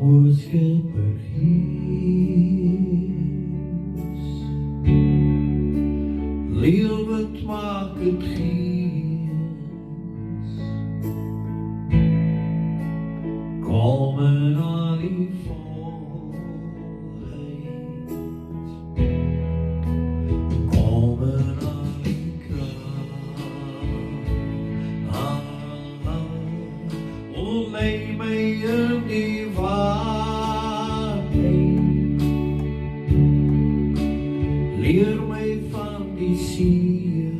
o Skipper Gees, lewend maak het Gees, kom in al die volheid, kom in al die kracht, o lei my in die waarheid, leer my van die see,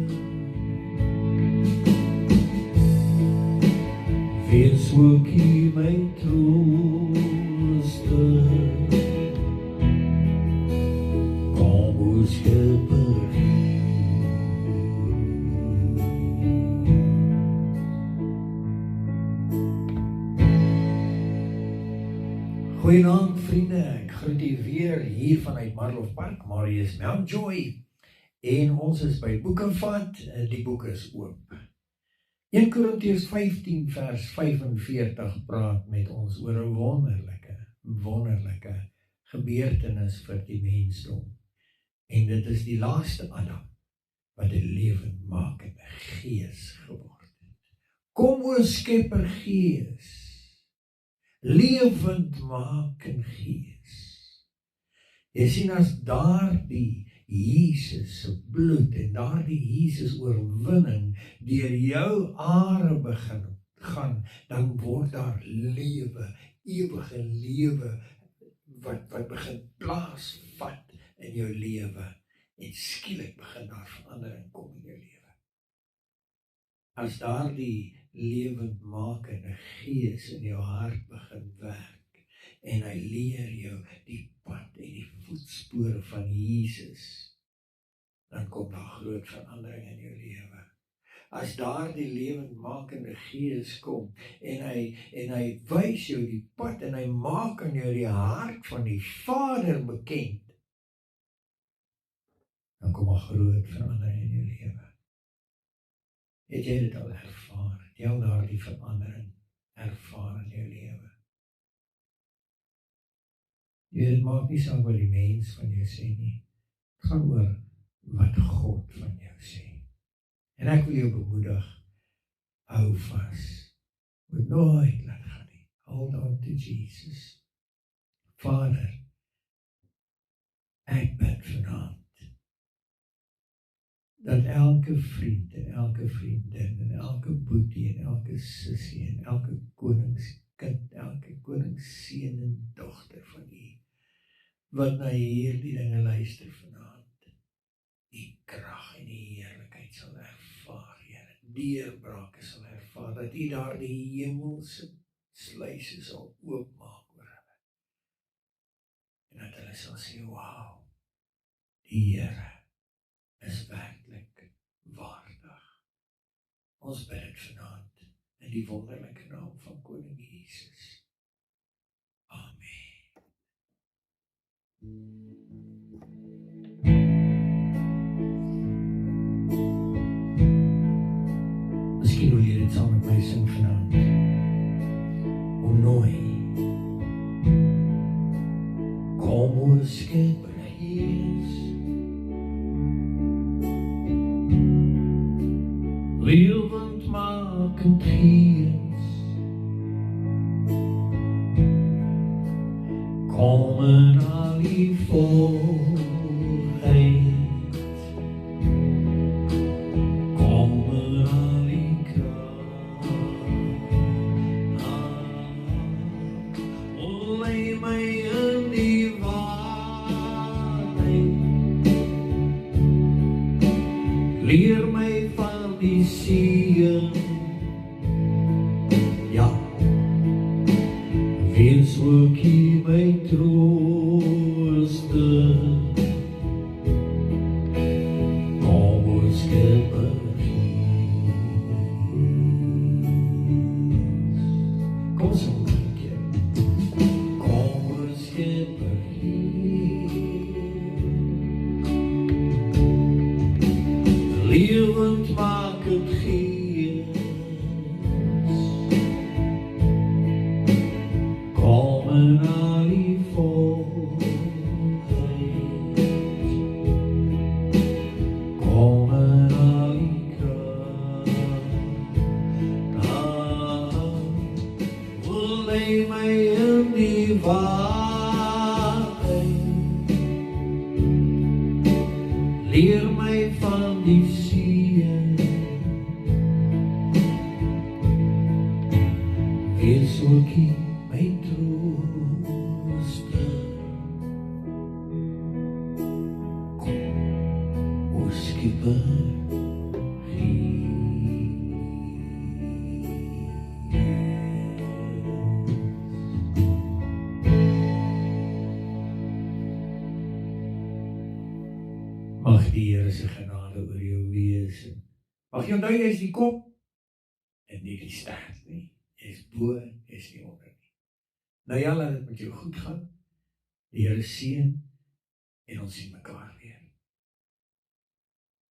wees ook hier my trooster, kom o Skipper Gees. Goeienaand vriende, ek groet u weer hier vanuit Marlow Park, Marius Mountjoy, en ons is by Boekenvat, die boek is oop. 1 Korintiërs 15 vers 45 praat met ons oor 'n wonderlike gebeurtenis vir die mensdom. En dit is die laaste Adam wat 'n lewendmakende gees geword het. Kom o Skepper Gees, lewendmakende Gees. Jy sien, as daardie Jesus se bloed en daardie Jesus oorwinning deur jou are begin gaan, dan word daar lewe, ewige lewe wat begin plaasvat in jou lewe, en skielik begin daar verandering kom in jou lewe. As daardie lewendmakende Gees in jou hart begin werk, en hy leer jou die pad en die voetspore van Jesus, dan kom daar groot verandering in jou lewe. As daar die lewendmakende Gees kom, en hy wys jou die pad, en hy maak aan jou die hart van die Vader bekend, dan kom daar groot verandering in jou lewe. Het jy dit al ervaar? Het jy al daardie verandering ervaar in jou lewe? Dit maak nie saak wat die mens van jou sê nie. Het gaan oor wat God van jou sê. En ek wil jou bemoedig, hou vas. Moet nooit laat gaan nie. Hold on to Jesus. Vader, ek bid vanaand dat elke vriend en elke vriendin en elke boetie en elke sussie en elke koningskind, elke koningsseun en dogter van U, wat na hierdie dinge luister vanaand, die krag en die heerlikheid sal ervaar, Here, deurbrake sal ervaar, dat U daar die hemelse sluise sal oopmaak oor hulle, en dat hulle sal sê, wow, die Here is werklik waardig. Ons bid dit vanaand in die wonderlike naam van Koning Jesus. Amen. Miskien wil jy dit saam met my sing vanaand. O nooi, kom o Skepper Gees, lewendmakend Gees, kom in al die volheid, kom in al die kracht, o lei my in die waarheid, leer my van die seën, ja, wees ook hier my trooster, kom o Skepper Gees. Kom so 'n keer. Kom o Skepper Gees, lewendmakend Gees, kom in al die volheid, kom in al die krag, lei my in die waarheid, leer my van die seën, wees ook my trooster, kom, o Skipper, mag die Here se genade oor jou wees. Mag jy onthou, jy is die kop en nie die staart nie. Jy is bo, jy is nie onder nie. Nou ja, laat dit met jou goed gaan. Die Here seën en ons sien mekaar weer.